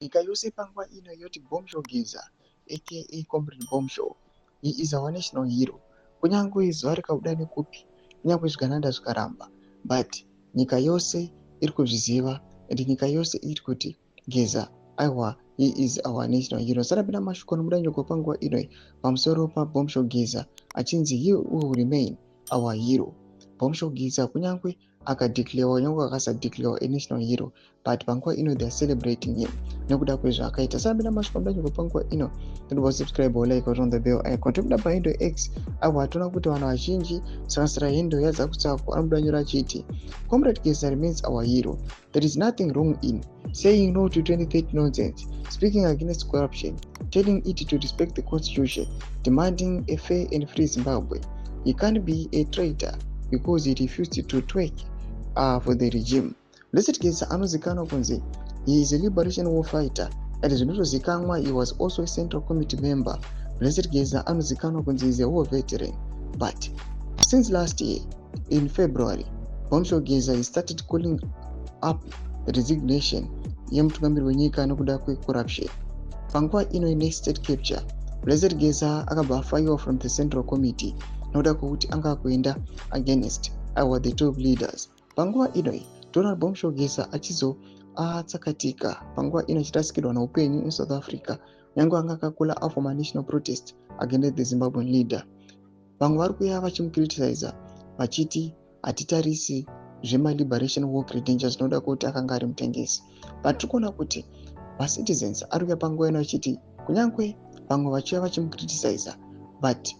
Nyika yose panguva ino yoti Bombshell Geza aka Comrade Bombshell, he is our national hero. Kunyangwe zuva rikabuda nekupi, kunyangwe zvikananda zvikaramba, but nyika yose iri kuzviziva ende nyika yose iri kuti Geza aiwa, he is our national hero. Sarapinda mashoko anobuda nyoko panguva ino pamusoro paBombshell Geza achinzi he will remain our hero. Bombshell Geza kunyangwe akadeclarewa nyangwe akasadeclarewa a national hero, but panguva ino they are celebrating him nekuda kwezvaakaita. Sarapinda mashoko anobuda nyoko panguva ino, toda subscribe, like, on the bell icon. Tokuda paHendo X aiwa, hatona kuti vanhu vazhinji sakasira Hendo yadzakutsako anobuda nyora achiti Comrade Geza remains our hero. There is nothing wrong in saying no to 2030 nonsense, speaking against corruption, telling it to respect the constitution, demanding a fair and free Zimbabwe. He can't be a traitor because he refused to twerk for the regime. Blessed Geza anozikanwa kunzi he is a liberation war fighter, and zvinotozikanwa he was also a central committee member. Blessed Geza anozikanwa kunzi he is a war veteran, but since last year in February, Bombshell Geza he started calling up the resignation yemutungamiri wenyika nokuda kwecorruption. Panguva ino next state capture, Blessed Geza akabva afaiwa from the central committee nokuda kwekuti anga kuenda against our the top leaders. Panguva ino Donald Bombshell Geza achizotsakatika panguva ino achirasikirwa naupenyu in South Africa, nyange anga akakula after national protest against the Zimbabwean leader. Vamwe vari kuuya vachimukriticize vachiti hatitarisi zvema-liberation war credentials zvinoda kuti akanga ari mutengesi, but tiri kuona kuti macitizens ari kuuya panguva ino vachiti kunyange vamwe vachiuya vachimukriticize but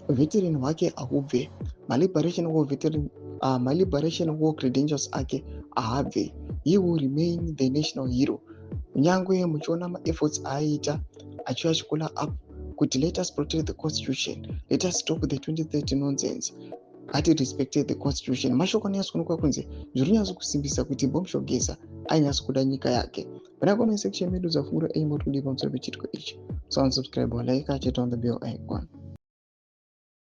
veteran hwake ahubve, ma-liberation war credentials ake ahabve. He will remain the national hero. Kunyange muchiona ma-efforts aaita achiuya achikola up kuti let us protect the constitution, let us stop the 2030 nonsense, ati respected the constitution. Mashoko anonyatsokuonekwa kunzi zviri kunyatsokusimbisa kuti Bombshell Geza ainyatsokuda nyika yake. Pana comment section medu dzafungura aimoti kudii pamusoro pechitiko ichi. So unsubscribe, like, achita on the bell icon.